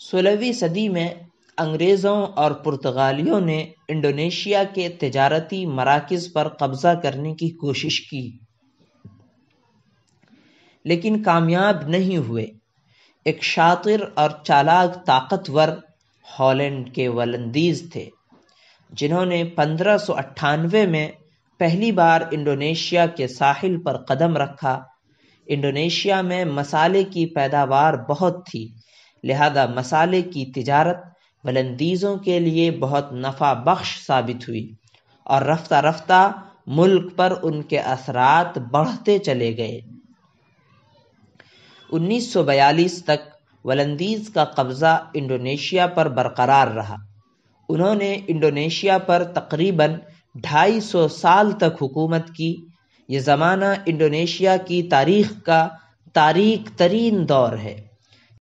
16वीं सदी में अंग्रेज़ों और पुर्तगालियों ने इंडोनेशिया के तिजारती मराकिज़ पर कब्ज़ा करने की कोशिश की, लेकिन कामयाब नहीं हुए। एक शातिर और चालाक ताकतवर हॉलैंड के वलंदीज थे, जिन्होंने 1598 में पहली बार इंडोनेशिया के साहिल पर कदम रखा। इंडोनेशिया में मसाले की पैदावार बहुत थी, लिहाजा मसाले की तिजारत वलंदीज़ों के लिए बहुत नफ़ा बख्श साबित हुई और रफ्ता रफ्ता मुल्क पर उनके असरात बढ़ते चले गए। 1942 तक वलंदीज़ का कब्ज़ा इंडोनेशिया पर बरकरार रहा। उन्होंने इंडोनेशिया पर तकरीबन 250 साल तक हुकूमत की। ये ज़माना इंडोनेशिया की तारीख़ का तारीक तरीन दौर है।